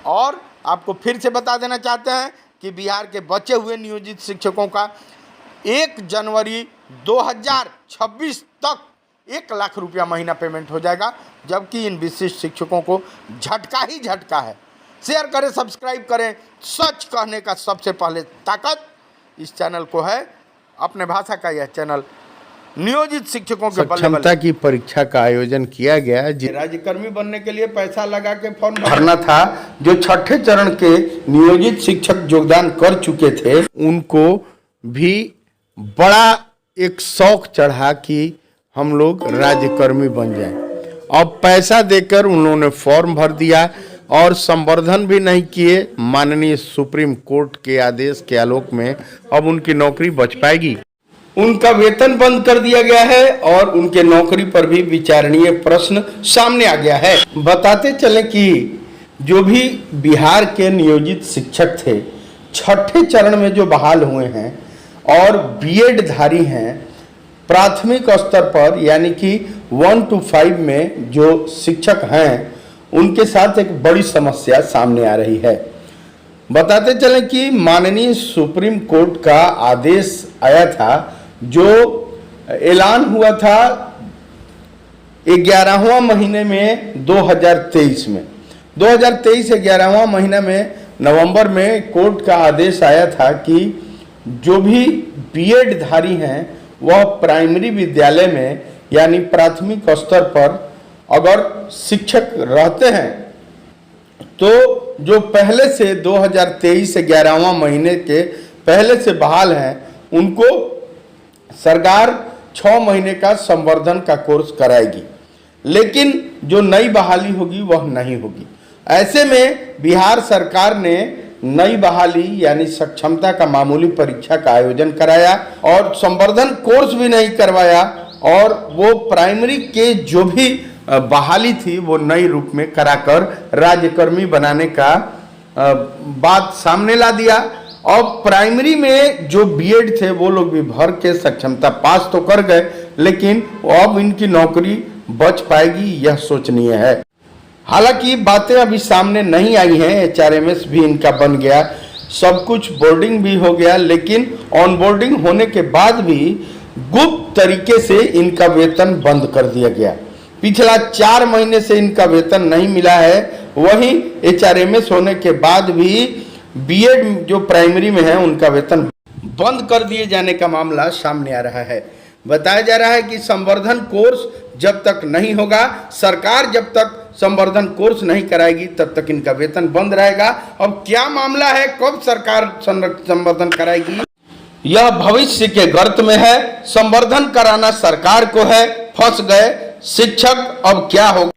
Speaker 2: और आपको फिर से बता देना चाहते हैं कि बिहार के बचे हुए नियोजित शिक्षकों का 1 जनवरी 2026 तक 1 लाख रुपया महीना पेमेंट हो जाएगा, जबकि इन विशिष्ट शिक्षकों को झटका ही झटका है। शेयर करें, सब्सक्राइब करें। सच कहने का सबसे पहले ताकत इस चैनल को है। अपने भाषा का यह चैनल नियोजित शिक्षकों के
Speaker 5: क्षमता की परीक्षा का आयोजन किया गया।
Speaker 2: राज्यकर्मी बनने के लिए पैसा लगा के फॉर्म
Speaker 5: भरना था। जो 6ठे चरण के नियोजित शिक्षक योगदान कर चुके थे, उनको भी बड़ा एक शौक चढ़ा कि हम लोग राज्यकर्मी बन जाएं। अब पैसा देकर उन्होंने फॉर्म भर दिया और संवर्धन भी नहीं किए। माननीय सुप्रीम कोर्ट के आदेश के आलोक में अब उनकी नौकरी बच पाएगी। उनका वेतन बंद कर दिया गया है और उनके नौकरी पर भी विचारणीय प्रश्न सामने आ गया है। बताते चलें कि जो भी बिहार के नियोजित शिक्षक थे, 6ठे चरण में जो बहाल हुए हैं और बीएड धारी हैं, प्राथमिक स्तर पर यानी कि 1 to 5 में जो शिक्षक हैं, उनके साथ एक बड़ी समस्या सामने आ रही है। बताते चलें कि माननीय सुप्रीम कोर्ट का आदेश आया था, जो ऐलान हुआ था 11वां महीने में 2023 में। 2023 11वां महीना में नवंबर में कोर्ट का आदेश आया था कि जो भी बीएड धारी हैं, वह प्राइमरी विद्यालय में यानी प्राथमिक स्तर पर अगर शिक्षक रहते हैं, तो जो पहले से 2023 11वां महीने के पहले से बहाल हैं, उनको सरकार 6 महीने का संवर्धन का कोर्स कराएगी। लेकिन जो नई बहाली होगी वह नहीं होगी। ऐसे में बिहार सरकार ने नई बहाली यानी सक्षमता का मामूली परीक्षा का आयोजन कराया और संवर्धन कोर्स भी नहीं करवाया, और वो प्राइमरी के जो भी बहाली थी वो नई रूप में कराकर राज्यकर्मी बनाने का बात सामने ला दिया। और प्राइमरी में जो बीएड थे वो लोग भी भर के सक्षमता पास तो कर गए, लेकिन अब इनकी नौकरी बच पाएगी यह सोचनीय है। हालांकि बातें अभी सामने नहीं आई हैं, HRMS भी इनका बन गया, सब कुछ बोर्डिंग भी हो गया, लेकिन ऑन बोर्डिंग होने के बाद भी गुप्त तरीके से इनका वेतन बंद कर दिया गया। पिछला 4 महीने से इनका वेतन नहीं मिला है। वहीं HRMS होने के बाद भी बीएड जो प्राइमरी में है उनका वेतन बंद कर दिए जाने का मामला सामने आ रहा है। बताया जा रहा है कि संवर्धन कोर्स जब तक नहीं होगा, सरकार जब तक संवर्धन कोर्स नहीं कराएगी तब तक इनका वेतन बंद रहेगा। अब क्या मामला है, कब सरकार संवर्धन कराएगी, यह भविष्य के गर्त में है। संवर्धन कराना सरकार को है, फंस गए शिक्षक, अब क्या होगा।